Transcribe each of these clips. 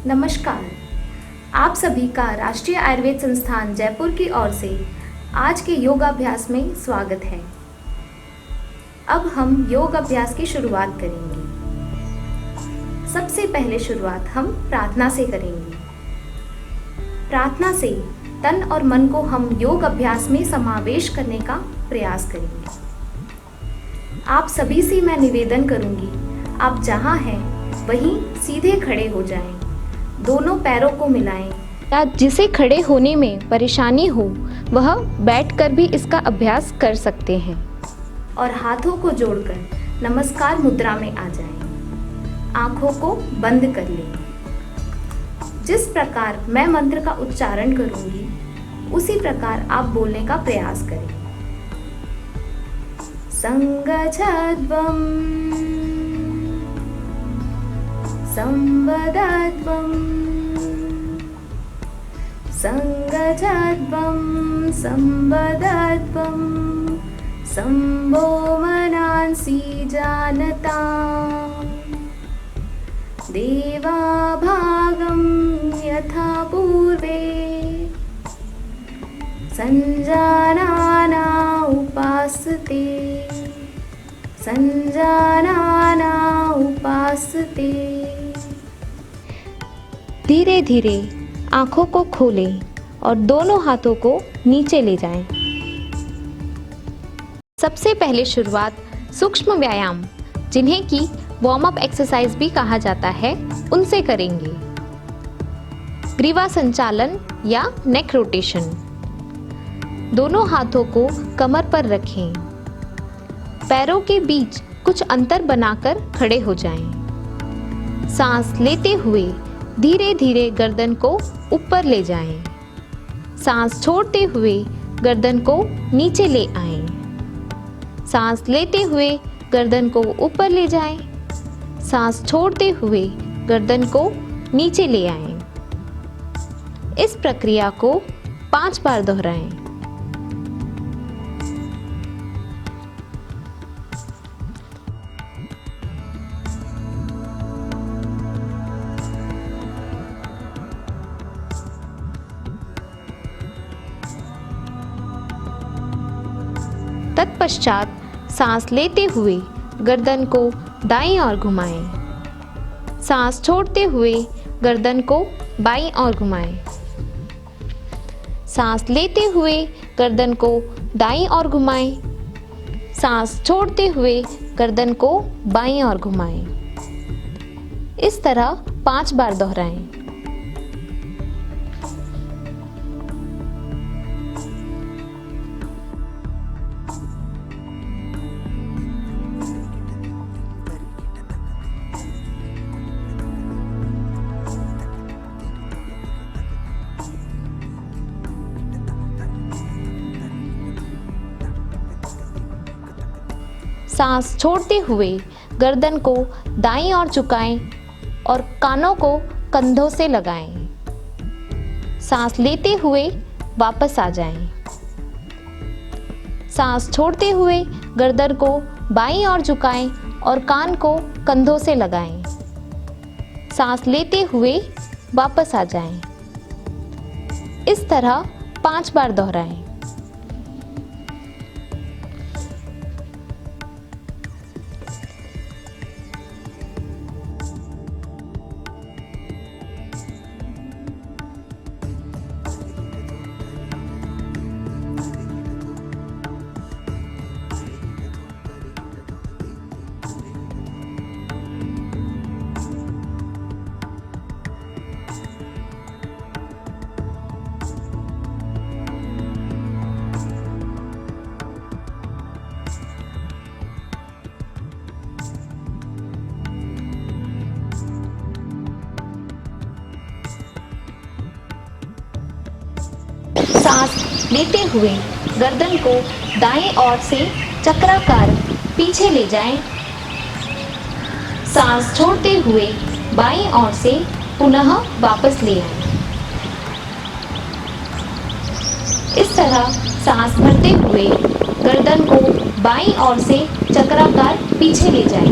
नमस्कार। आप सभी का राष्ट्रीय आयुर्वेद संस्थान जयपुर की ओर से आज के योगाभ्यास में स्वागत है। अब हम योग अभ्यास की शुरुआत करेंगे। सबसे पहले शुरुआत हम प्रार्थना से करेंगे। प्रार्थना से तन और मन को हम योग अभ्यास में समावेश करने का प्रयास करेंगे। आप सभी से मैं निवेदन करूंगी, आप जहां हैं वहीं सीधे खड़े हो जाएं। दोनों पैरों को मिलाएं। या जिसे खड़े होने में परेशानी हो वह बैठकर भी इसका अभ्यास कर सकते हैं और हाथों को जोड़कर नमस्कार मुद्रा में आ जाएं। आंखों को बंद कर लें। जिस प्रकार मैं मंत्र का उच्चारण करूंगी उसी प्रकार आप बोलने का प्रयास करें। संगच्छध्वम् संवदध्वम् संगच्छध्वम् संवदध्वम् संभो मनांसि जानताम् देवाभागं यथा पूर्वे संजानाना उपासते संजानाना उपासते। धीरे धीरे आंखों को खोलें और दोनों हाथों को नीचे ले जाएं। सबसे पहले शुरुआत सूक्ष्म व्यायाम, जिन्हें कि वार्म अप एक्सरसाइज भी कहा जाता है, उनसे करेंगे। ग्रीवा संचालन या नेक रोटेशन। दोनों हाथों को कमर पर रखें। पैरों के बीच कुछ अंतर बनाकर खड़े हो जाएं। सांस लेते हुए धीरे धीरे गर्दन को ऊपर ले जाएं। सांस छोड़ते हुए गर्दन को नीचे ले आएं। सांस लेते हुए गर्दन को ऊपर ले जाएं। सांस छोड़ते हुए गर्दन को नीचे ले आएं। इस प्रक्रिया को 5 बार दोहराएं। तत्पश्चात सांस लेते हुए गर्दन को दाईं ओर घुमाएं। सांस छोड़ते हुए गर्दन को बाईं ओर घुमाएं। सांस लेते हुए गर्दन को दाईं ओर घुमाएं। सांस छोड़ते हुए गर्दन को बाईं ओर घुमाएं। इस तरह 5 बार दोहराएं। सांस छोड़ते हुए गर्दन को दाईं ओर झुकाएं और कानों को कंधों से लगाएं। सांस लेते हुए वापस आ जाएं। सांस छोड़ते हुए गर्दन को बाईं ओर झुकाएं और कान को कंधों से लगाएं। सांस लेते हुए वापस आ जाएं। इस तरह 5 बार दोहराएं। सांस लेते हुए गर्दन को दाएं ओर से चक्राकार पीछे ले जाएं। सांस छोड़ते हुए बाईं ओर से पुनः वापस ले आएं। इस तरह सांस भरते हुए गर्दन को बाईं ओर से चक्राकार पीछे ले जाएं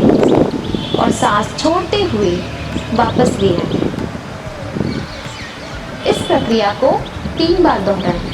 और सांस छोड़ते हुए वापस ले आएं। प्रक्रिया को 3 बार दोहराएं।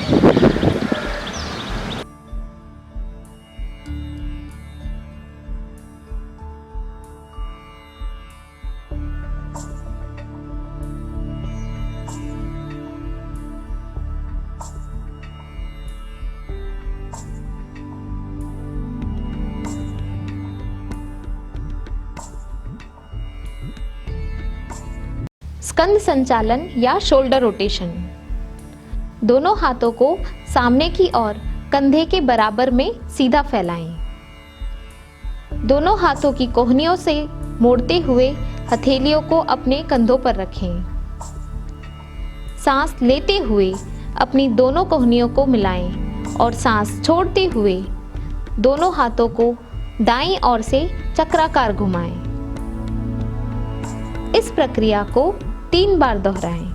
स्कंद संचालन या शोल्डर रोटेशन। दोनों हाथों को सामने की ओर कंधे के बराबर में सीधा फैलाएं। दोनों हाथों की कोहनियों से मोड़ते हुए हथेलियों को अपने कंधों पर रखें। सांस लेते हुए अपनी दोनों कोहनियों को मिलाएं और सांस छोड़ते हुए दोनों हाथों को दाईं ओर से चक्राकार घुमाएं। इस प्रक्रिया को 3 बार दोहराएं।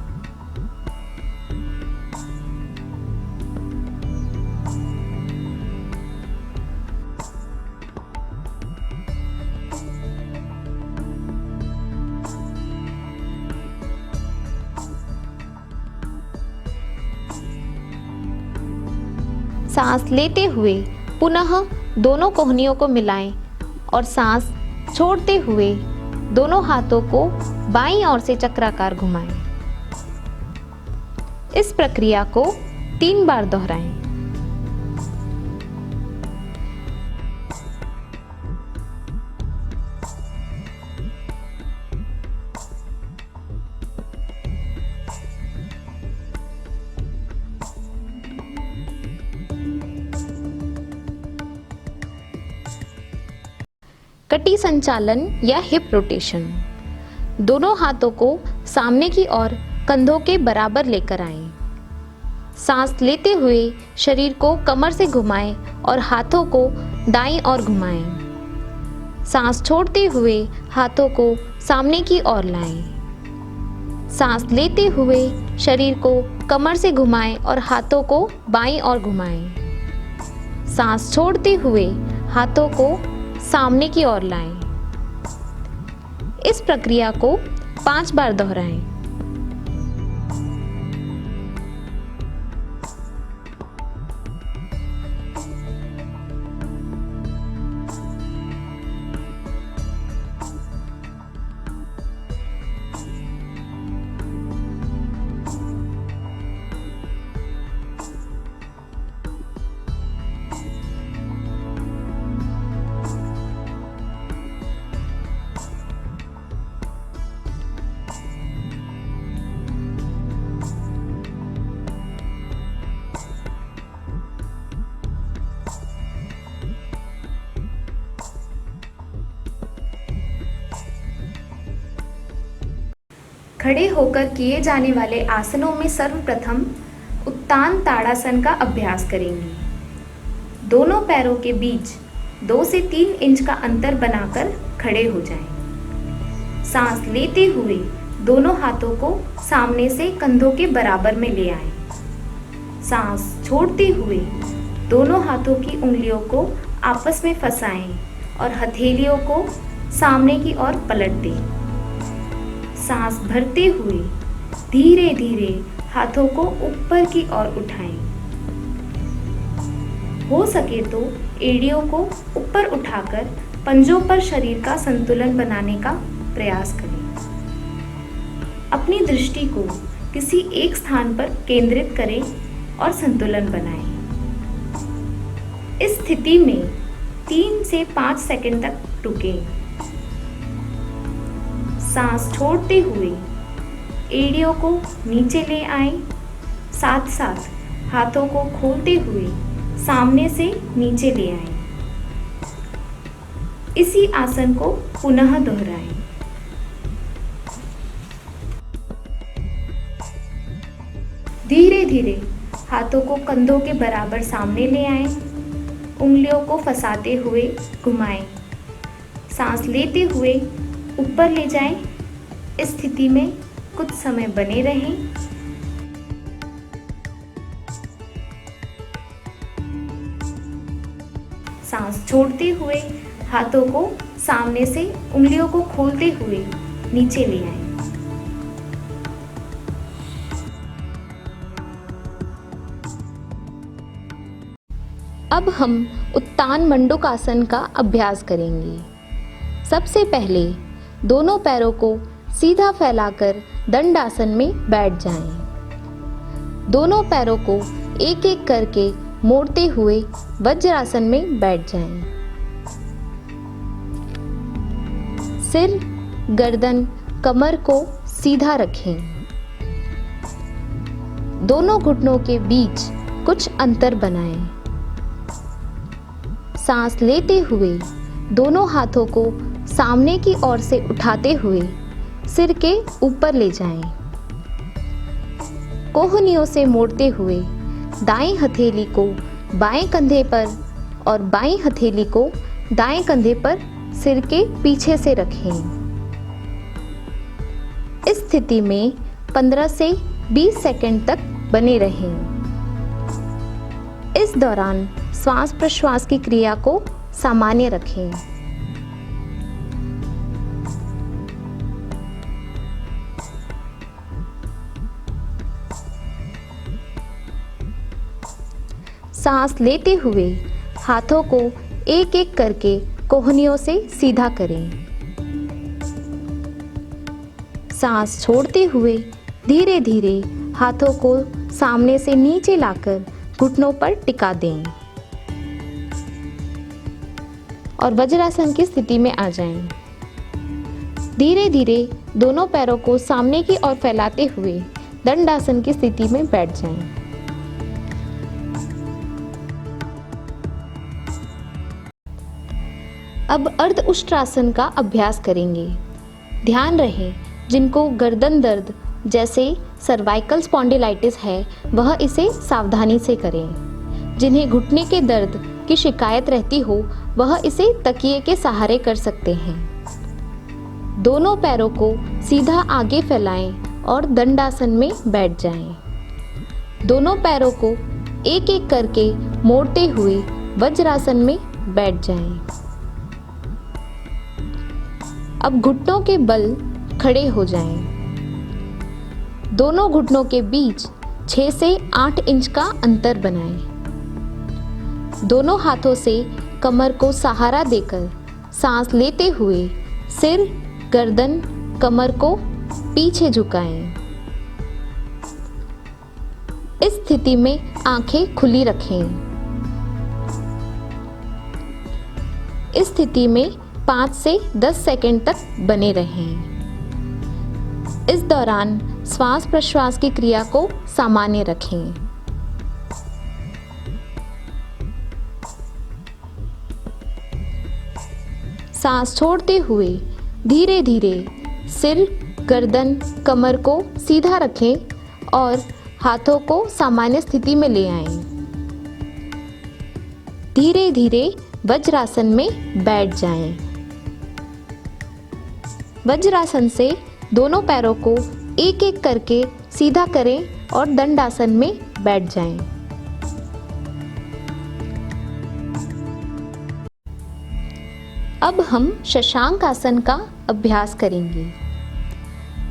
सांस लेते हुए पुनः दोनों कोहनियों को मिलाएं और सांस छोड़ते हुए दोनों हाथों को बाईं ओर से चक्राकार घुमाएं। इस प्रक्रिया को 3 बार दोहराएं। कटी संचालन या हिप रोटेशन। दोनों हाथों को सामने की ओर कंधों के बराबर लेकर आएं। सांस लेते हुए शरीर को कमर से घुमाएं और हाथों को दाईं ओर घुमाएं। सांस छोड़ते हुए हाथों को सामने की ओर लाएं। सांस लेते हुए शरीर को कमर से घुमाएं और हाथों को बाईं ओर घुमाएं। सांस छोड़ते हुए हाथों को सामने की ओर लाएं। इस प्रक्रिया को 5 बार दोहराएं। खड़े होकर किए जाने वाले आसनों में सर्वप्रथम उत्तान ताड़ासन का अभ्यास करेंगे। दोनों पैरों के बीच 2 से 3 इंच का अंतर बनाकर खड़े हो जाएं। सांस लेते हुए दोनों हाथों को सामने से कंधों के बराबर में ले आएं। सांस छोड़ते हुए दोनों हाथों की उंगलियों को आपस में फंसाएं और हथेलियों को सामने की ओर पलट दें। सांस भरते हुए धीरे धीरे हाथों को ऊपर की ओर उठाएं। हो सके तो एड़ियों को ऊपर उठाकर पंजों पर शरीर का संतुलन बनाने का प्रयास करें। अपनी दृष्टि को किसी एक स्थान पर केंद्रित करें और संतुलन बनाएं। इस स्थिति में 3 से 5 सेकंड तक रुकें। सांस छोड़ते हुए एड़ियों को नीचे ले आएं, साथ साथ हाथों को खोलते हुए सामने से नीचे ले आएं। इसी आसन को पुनः दोहराएं। धीरे धीरे हाथों को कंधों के बराबर सामने ले आएं, उंगलियों को फंसाते हुए घुमाएं। सांस लेते हुए ऊपर ले जाएं। इस स्थिति में कुछ समय बने रहें। सांस छोड़ते हुए हाथों को सामने से उंगलियों को खोलते हुए नीचे ले आएं। अब हम उत्तान मंडूकासन का अभ्यास करेंगे। सबसे पहले दोनों पैरों को सीधा फैलाकर दंडासन में बैठ जाएं। दोनों पैरों को एक एक करके मोड़ते हुए वज्रासन में बैठ जाएं। सिर, गर्दन, कमर को सीधा रखें। दोनों घुटनों के बीच कुछ अंतर बनाएं। सांस लेते हुए दोनों हाथों को सामने की ओर से उठाते हुए सिर के ऊपर ले जाएं। कोहनियों से मोड़ते हुए दाएं हथेली को बाएं कंधे पर और बाएं हथेली को दाएं कंधे पर सिर के पीछे से रखें। इस स्थिति में 15 से 20 सेकंड तक बने रहें। इस दौरान श्वास प्रश्वास की क्रिया को सामान्य रखें। सांस लेते हुए हाथों को एक एक करके कोहनियों से सीधा करें। सांस छोड़ते हुए धीरे धीरे हाथों को सामने से नीचे लाकर घुटनों पर टिका दें और वज्रासन की स्थिति में आ जाएं। धीरे धीरे दोनों पैरों को सामने की ओर फैलाते हुए दंडासन की स्थिति में बैठ जाएं। अब अर्ध उष्ट्रासन का अभ्यास करेंगे। ध्यान रहे, जिनको गर्दन दर्द जैसे सर्वाइकल स्पॉन्डिलाइटिस है वह इसे सावधानी से करें। जिन्हें घुटने के दर्द की शिकायत रहती हो वह इसे तकिए के सहारे कर सकते हैं। दोनों पैरों को सीधा आगे फैलाएं और दंडासन में बैठ जाएं। दोनों पैरों को एक एक करके मोड़ते हुए वज्रासन में बैठ जाएं। अब घुटनों के बल खड़े हो जाएं। दोनों घुटनों के बीच 6 से 8 इंच का अंतर बनाएं। दोनों हाथों से कमर को सहारा देकर सांस लेते हुए सिर, गर्दन, कमर को पीछे झुकाएं। इस स्थिति में आंखें खुली रखें। इस स्थिति में 5 से 10 सेकंड तक बने रहें। इस दौरान श्वास प्रश्वास की क्रिया को सामान्य रखें। सांस छोड़ते हुए धीरे धीरे सिर, गर्दन, कमर को सीधा रखें और हाथों को सामान्य स्थिति में ले आएं। धीरे धीरे वज्रासन में बैठ जाएं। वज्रासन से दोनों पैरों को एक एक करके सीधा करें और दंडासन में बैठ जाएं। अब हम शशांक आसन का अभ्यास करेंगे।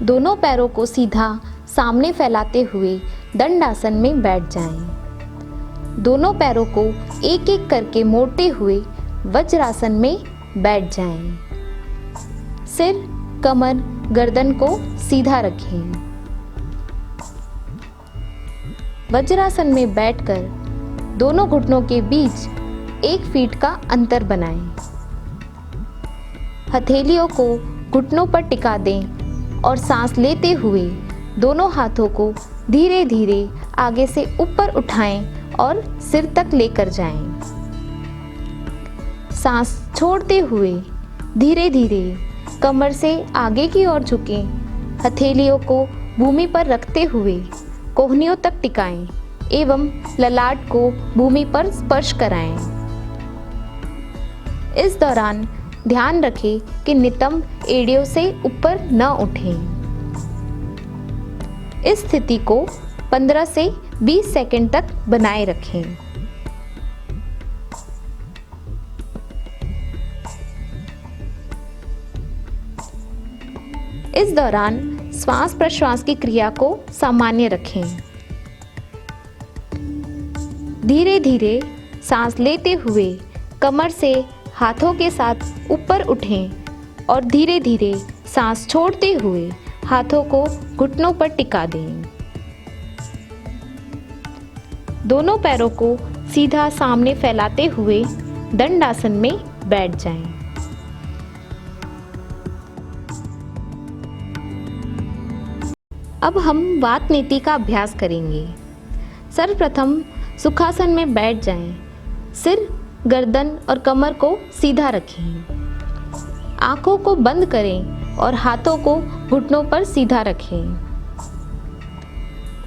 दोनों पैरों को सीधा सामने फैलाते हुए दंडासन में बैठ जाएं। दोनों पैरों को एक एक करके मोड़ते हुए वज्रासन में बैठ जाएं। सिर, कमर, गर्दन को सीधा रखें। वज्रासन में बैठकर दोनों घुटनों के बीच 1 फीट का अंतर बनाएं। हथेलियों को घुटनों पर टिका दें और सांस लेते हुए दोनों हाथों को धीरे धीरे आगे से ऊपर उठाएं और सिर तक लेकर जाएं। सांस छोड़ते हुए धीरे धीरे कमर से आगे की ओर झुकें। हथेलियों को भूमि पर रखते हुए कोहनियों तक टिकाएं एवं ललाट को भूमि पर स्पर्श कराएं। इस दौरान ध्यान रखें कि नितंब एड़ियों से ऊपर न उठें। इस स्थिति को 15 से 20 सेकंड तक बनाए रखें। इस दौरान श्वास प्रश्वास की क्रिया को सामान्य रखें। धीरे धीरे सांस लेते हुए कमर से हाथों के साथ ऊपर उठें और धीरे धीरे सांस छोड़ते हुए हाथों को घुटनों पर टिका दें। दोनों पैरों को सीधा सामने फैलाते हुए दंडासन में बैठ जाएं। अब हम वात नीति का अभ्यास करेंगे। सर्वप्रथम सुखासन में बैठ जाएं। सिर, गर्दन और कमर को सीधा रखें। आंखों को बंद करें और हाथों को घुटनों पर सीधा रखें।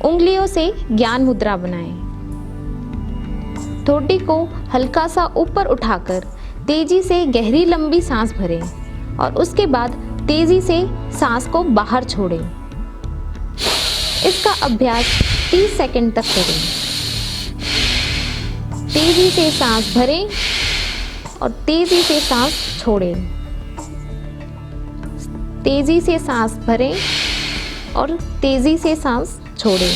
उंगलियों से ज्ञान मुद्रा बनाएं। ठोड़ी को हल्का सा ऊपर उठाकर तेजी से गहरी लंबी सांस भरें और उसके बाद तेजी से सांस को बाहर छोड़ें। इसका अभ्यास 30 सेकंड तक करें। तेजी से सांस भरें और तेजी से सांस छोड़ें। तेजी से सांस भरें और तेजी से सांस छोड़ें।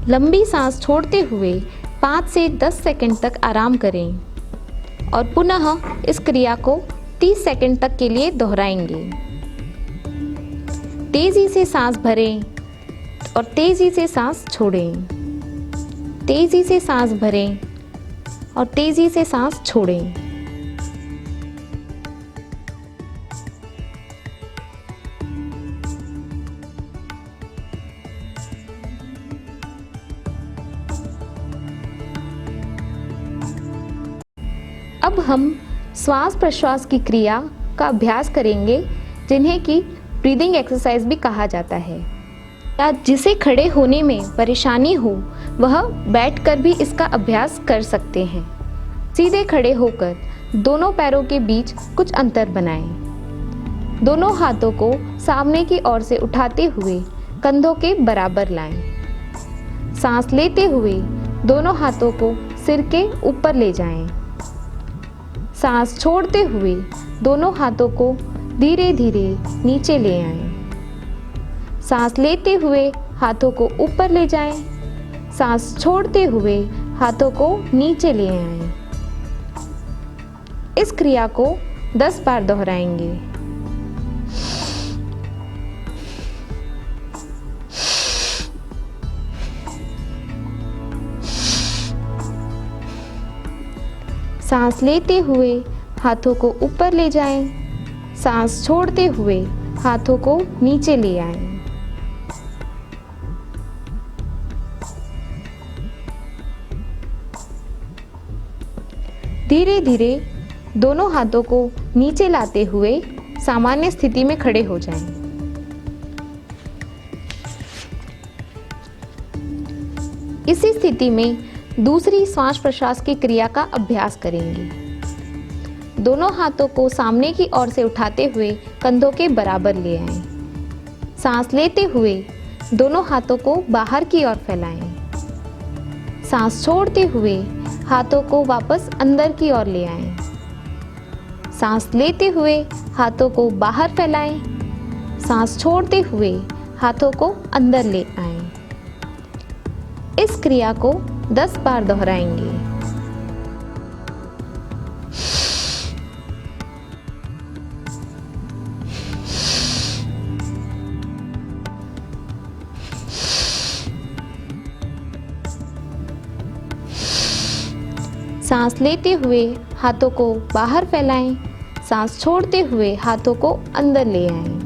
लंबी सांस छोड़ते हुए 5 से 10 सेकंड तक आराम करें और पुनः इस क्रिया को 30 सेकंड तक के लिए दोहराएंगे। तेजी से सांस भरें और तेजी से सांस छोड़ें। तेजी से सांस भरें और तेजी से सांस छोड़ें। अब हम श्वास प्रश्वास की क्रिया का अभ्यास करेंगे, जिन्हें कि ब्रीदिंग एक्सरसाइज भी कहा जाता है। या जिसे खड़े होने में परेशानी हो वह बैठकर भी इसका अभ्यास कर सकते हैं। सीधे खड़े होकर दोनों पैरों के बीच कुछ अंतर बनाएं। दोनों हाथों को सामने की ओर से उठाते हुए कंधों के बराबर लाएं। सांस लेते हुए दोनों हाथों को सिर के ऊपर ले जाएं। सांस छोड़ते हुए दोनों हाथों को धीरे धीरे नीचे ले आएं। सांस लेते हुए हाथों को ऊपर ले जाएं। सांस छोड़ते हुए हाथों को नीचे ले आएं। इस क्रिया को 10 बार दोहराएंगे। सांस लेते हुए हाथों को ऊपर ले जाएं। सांस छोड़ते हुए हाथों को नीचे ले आएं। धीरे धीरे दोनों हाथों को नीचे लाते हुए सामान्य स्थिति में खड़े हो जाएं। इसी स्थिति में दूसरी श्वास प्रश्वास की क्रिया का अभ्यास करेंगे। दोनों हाथों को सामने की ओर से उठाते हुए कंधों के बराबर ले आएं। सांस लेते हुए दोनों हाथों को बाहर की ओर फैलाएं। सांस छोड़ते हुए हाथों को वापस अंदर की ओर ले आएं। सांस लेते हुए हाथों को बाहर फैलाएं। सांस छोड़ते हुए हाथों को अंदर ले आएं। इस क्रिया को 10 बार दोहराएंगे। सांस लेते हुए हाथों को बाहर फैलाएं। सांस छोड़ते हुए हाथों को अंदर ले आएं।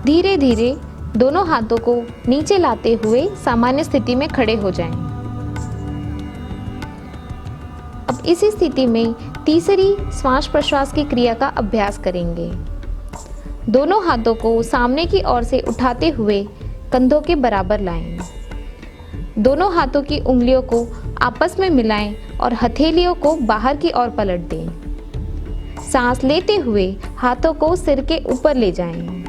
धीरे धीरे दोनों हाथों को नीचे लाते हुए सामान्य स्थिति में खड़े हो जाएं। अब इसी स्थिति में तीसरी श्वास प्रश्वास की क्रिया का अभ्यास करेंगे। दोनों हाथों को सामने की ओर से उठाते हुए कंधों के बराबर लाएं। दोनों हाथों की उंगलियों को आपस में मिलाएं और हथेलियों को बाहर की ओर पलट दें। सांस लेते हुए हाथों को सिर के ऊपर ले जाएं।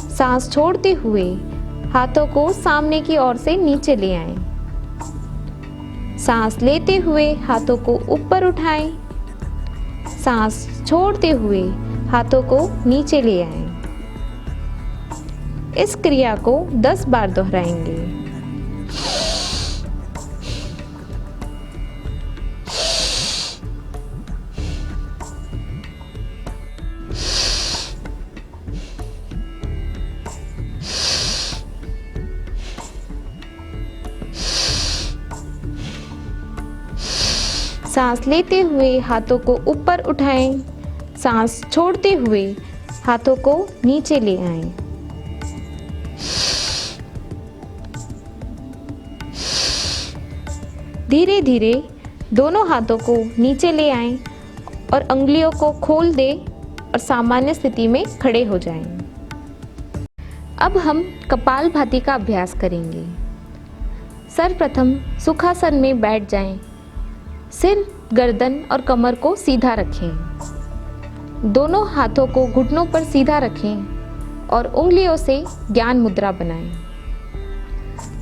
सांस छोड़ते हुए हाथों को सामने की ओर से नीचे ले आएं। सांस लेते हुए हाथों को ऊपर उठाएं। सांस छोड़ते हुए हाथों को नीचे ले आएं। इस क्रिया को 10 बार दोहराएंगे। सांस लेते हुए हाथों को ऊपर उठाएं। सांस छोड़ते हुए हाथों को नीचे ले आएं। धीरे धीरे दोनों हाथों को नीचे ले आएं और अंगुलियों को खोल दें और सामान्य स्थिति में खड़े हो जाएं। अब हम कपालभाति का अभ्यास करेंगे। सर्वप्रथम सुखासन में बैठ जाएं। सिर, गर्दन और कमर को सीधा रखें। दोनों हाथों को घुटनों पर सीधा रखें और उंगलियों से ज्ञान मुद्रा बनाएं।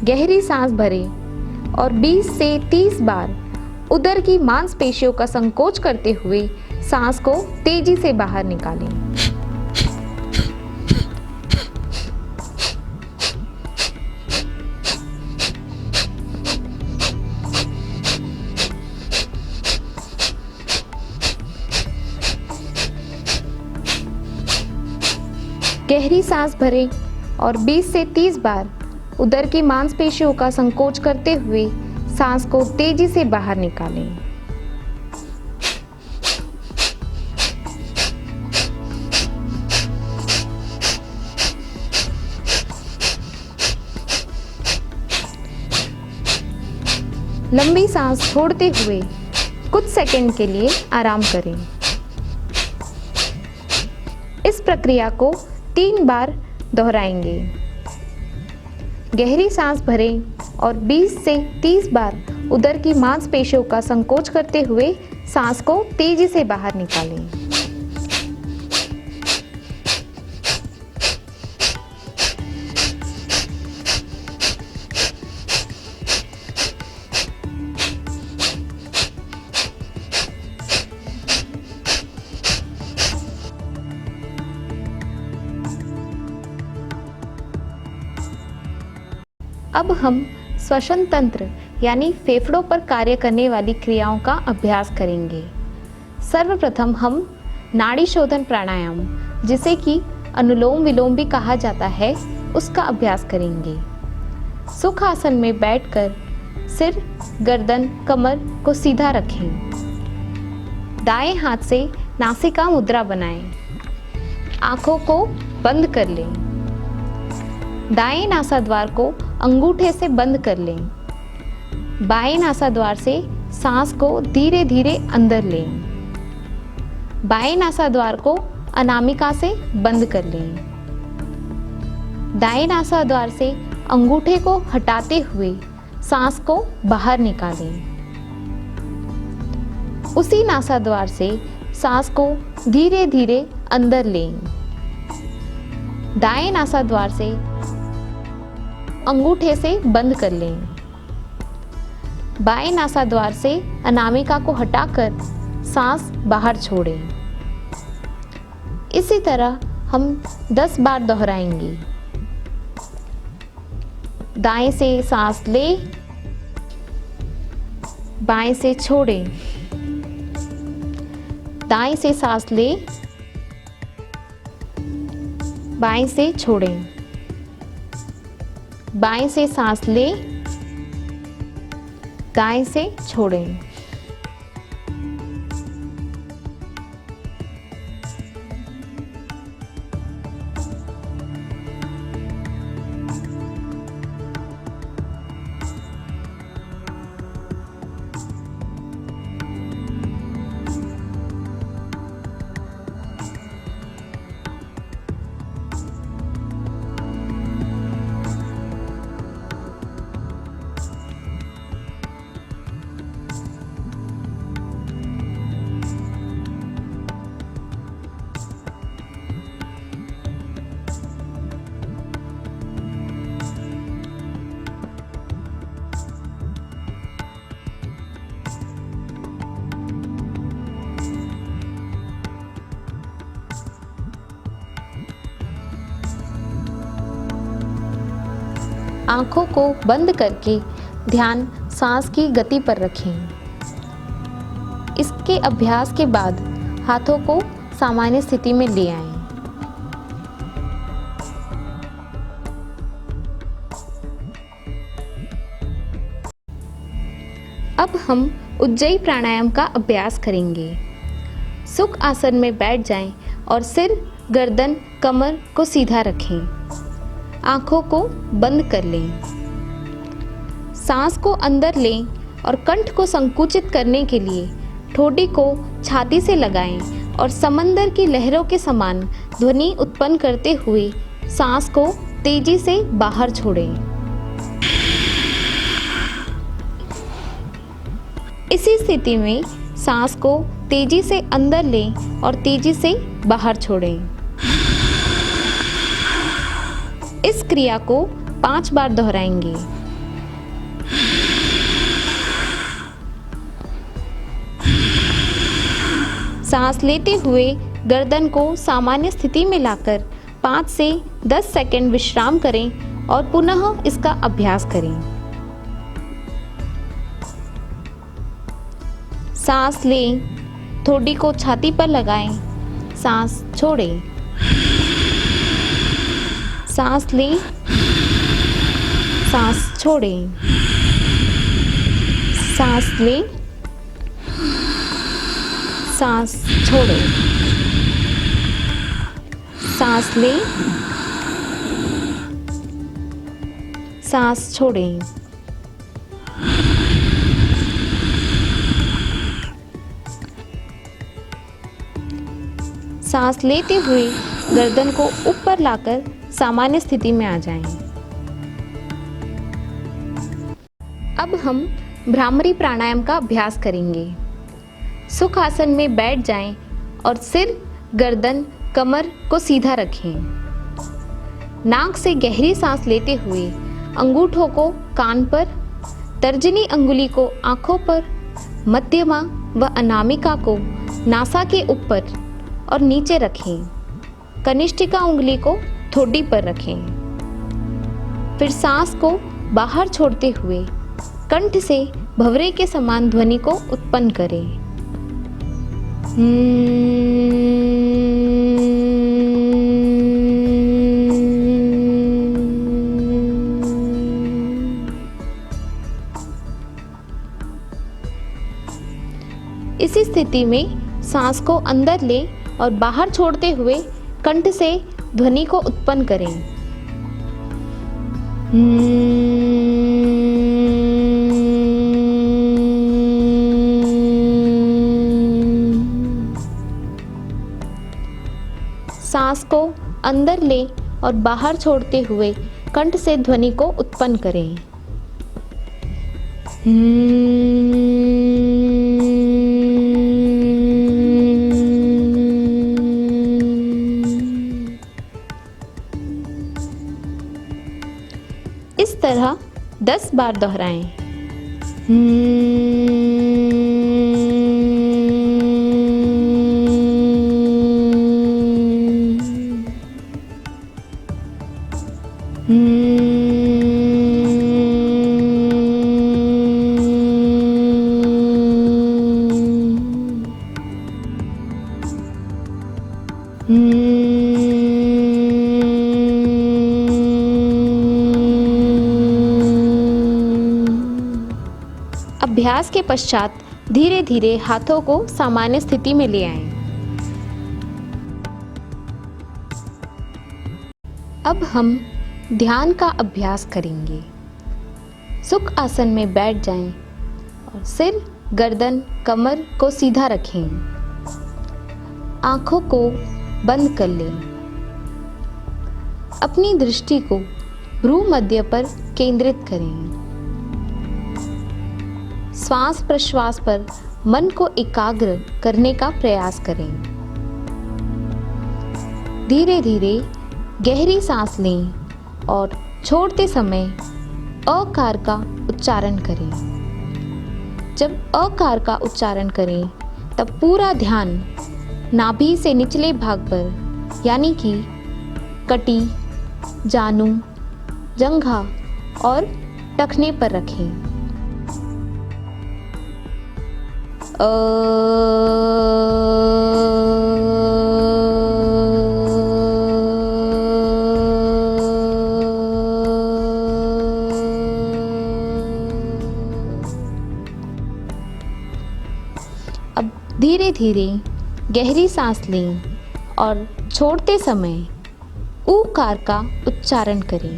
गहरी सांस भरें और 20 से 30 बार उदर की मांसपेशियों का संकोच करते हुए सांस को तेजी से बाहर निकालें। गहरी सांस भरें और 20 से 30 बार उदर की मांसपेशियों का संकोच करते हुए सांस को तेजी से बाहर निकालें। लंबी सांस छोड़ते हुए कुछ सेकंड के लिए आराम करें। इस प्रक्रिया को 3 बार दोहराएंगे। गहरी सांस भरें और 20 से 30 बार उदर की मांसपेशियों का संकोच करते हुए सांस को तेजी से बाहर निकालें। अब हम श्वसन तंत्र यानी फेफड़ों पर कार्य करने वाली क्रियाओं का अभ्यास करेंगे। सर्वप्रथम हम नाड़ी शोधन प्राणायाम, जिसे कि अनुलोम विलोम भी कहा जाता है, उसका अभ्यास करेंगे। सुख आसन में बैठकर सिर, गर्दन, कमर को सीधा रखें। दाएं हाथ से नासिका मुद्रा बनाएं। आंखों को बंद कर लें। दाएं नासाद्वार को अंगूठे से बंद कर लें। बाएं नासाद्वार से सांस को धीरे धीरे अंदर लें। बाएं नासाद्वार को अनामिका से बंद कर लें। दाएं नासाद्वार से अंगूठे को हटाते हुए सांस को बाहर निकालें। उसी नासाद्वार से सांस को धीरे धीरे अंदर लें। दाएं नासाद्वार से अंगूठे से बंद कर लें। बाएं नासाद्वार से अनामिका को हटाकर सांस बाहर छोड़ें। इसी तरह हम 10 बार दोहराएंगे। दाएं से सांस लें, बाएं से छोड़ें। दाएं से सांस लें, बाएं से छोड़ें। बाएं से सांस लें, दाएं से छोड़ें। आँखों को बंद करके ध्यान सांस की गति पर रखें। इसके अभ्यास के बाद हाथों को सामान्य स्थिति में ले आएं। अब हम उज्जयी प्राणायाम का अभ्यास करेंगे। सुख आसन में बैठ जाएं और सिर, गर्दन, कमर को सीधा रखें। आँखों को बंद कर लें। सांस को अंदर लें और कंठ को संकुचित करने के लिए ठोड़ी को छाती से लगाएं और समंदर की लहरों के समान ध्वनि उत्पन्न करते हुए सांस को तेजी से बाहर छोड़ें। इसी स्थिति में सांस को तेजी से अंदर लें और तेजी से बाहर छोड़ें। इस क्रिया को 5 बार दोहराएंगे। सांस लेते हुए गर्दन को सामान्य स्थिति में लाकर 5 से 10 सेकंड विश्राम करें और पुनः इसका अभ्यास करें। सांस लें, ठोड़ी को छाती पर लगाएं, सांस छोड़ें। सांस लें, सांस छोड़ें। सांस लें, सांस छोड़ें। सांस लें, सांस छोड़ें। सांस लेते हुए गर्दन को ऊपर लाकर सामान्य स्थिति में आ जाएं। अब हम भ्रामरी प्राणायाम का अभ्यास करेंगे। सुख आसन में बैठ जाएं और सिर, गर्दन, कमर को सीधा रखें। नाक से गहरी सांस लेते हुए अंगूठों को कान पर, तर्जनी अंगुली को आंखों पर, मध्यमा व अनामिका को नासा के ऊपर और नीचे रखें। कनिष्ठिका उंगली को ठोड़ी पर रखें। फिर सांस को बाहर छोड़ते हुए कंठ से भंवरे के समान ध्वनि को उत्पन्न करें। इसी स्थिति में सांस को अंदर लें और बाहर छोड़ते हुए कंठ से ध्वनि को उत्पन्न करें। सांस को अंदर लें और बाहर छोड़ते हुए कंठ से ध्वनि को उत्पन्न करें। इस तरह 10 बार दोहराएं। अभ्यास के पश्चात धीरे धीरे हाथों को सामान्य स्थिति में ले आएं। अब हम ध्यान का अभ्यास करेंगे। सुख आसन में बैठ जाएं और सिर, गर्दन, कमर को सीधा रखें। आंखों को बंद कर लें। अपनी दृष्टि को भ्रू मध्य पर केंद्रित करें। श्वास प्रश्वास पर मन को एकाग्र करने का प्रयास करें। धीरे धीरे गहरी सांस लें और छोड़ते समय अकार का उच्चारण करें। जब अकार का उच्चारण करें तब पूरा ध्यान नाभि से निचले भाग पर यानी कि कटी, जानु, जंघा और टखने पर रखें। अब धीरे धीरे गहरी सांस लें और छोड़ते समय ऊकार का उच्चारण करें।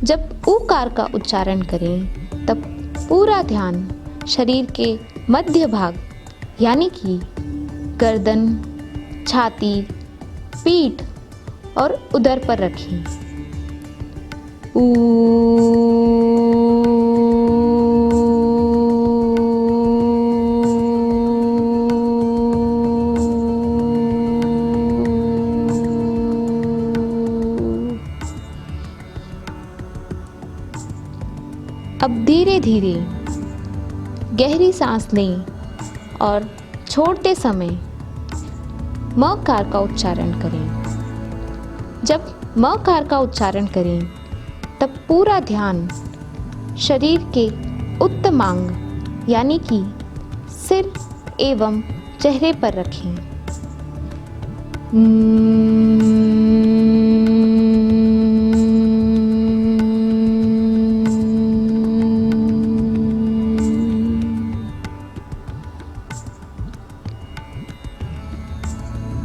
जब ऊकार का उच्चारण करें तब पूरा ध्यान शरीर के मध्य भाग यानी कि गर्दन, छाती, पीठ और उदर पर रखें। अब धीरे धीरे गहरी सांस लें और छोड़ते समय मकार का उच्चारण करें। जब मकार का उच्चारण करें तब पूरा ध्यान शरीर के उत्तमांग यानी कि सिर एवं चेहरे पर रखें।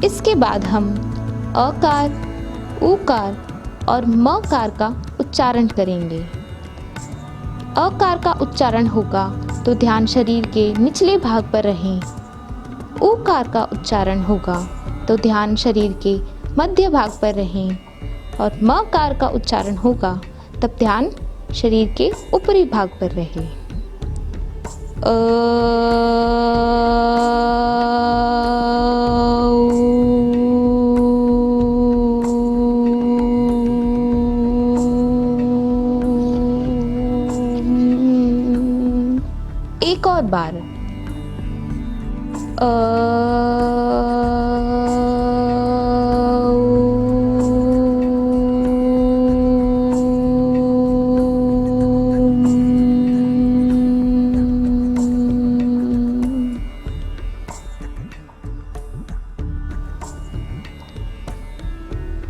इसके बाद हम अकार, उकार और मकार का उच्चारण करेंगे। अकार का उच्चारण होगा तो ध्यान शरीर के निचले भाग पर रहें। उकार का उच्चारण होगा तो ध्यान शरीर के मध्य भाग पर रहें और मकार का उच्चारण होगा तब ध्यान शरीर के ऊपरी भाग पर रहे। एक और बार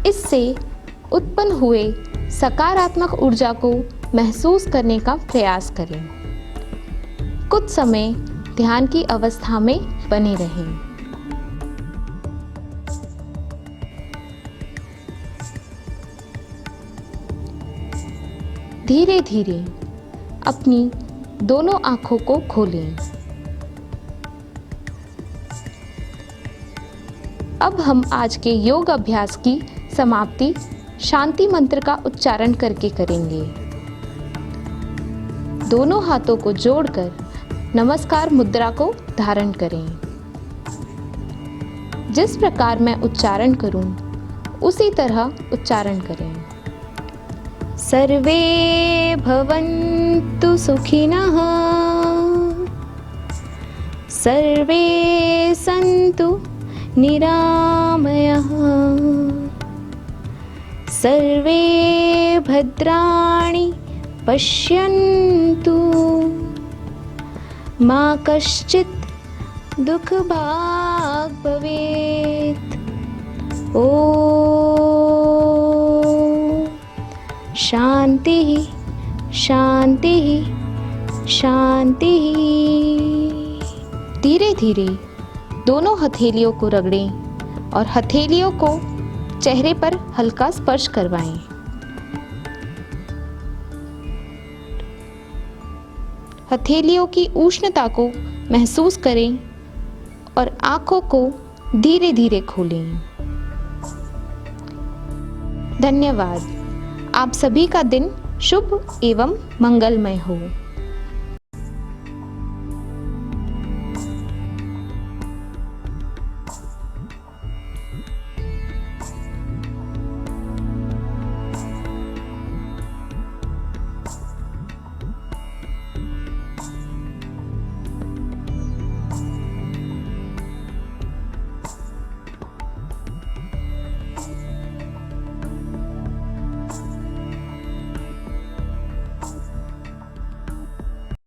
इससे उत्पन्न हुए सकारात्मक ऊर्जा को महसूस करने का प्रयास करें। कुछ समय ध्यान की अवस्था में बने रहें। धीरे धीरे अपनी दोनों आंखों को खोलें। अब हम आज के योग अभ्यास की समाप्ति शांति मंत्र का उच्चारण करके करेंगे। दोनों हाथों को जोड़कर नमस्कार मुद्रा को धारण करें। जिस प्रकार मैं उच्चारण करूं, उसी तरह उच्चारण करें। सर्वे भवन्तु सुखिनः, सर्वे सन्तु निरामयः, सर्वे भद्राणि पश्यन्तु, मा कश्चित् दुःखभाग् भवेत्। शांति शांति शांति। धीरे धीरे दोनों हथेलियों को रगड़ें और हथेलियों को चेहरे पर हल्का स्पर्श करवाएं। हथेलियों की उष्णता को महसूस करें और आंखों को धीरे धीरे खोलें। धन्यवाद। आप सभी का दिन शुभ एवं मंगलमय हो।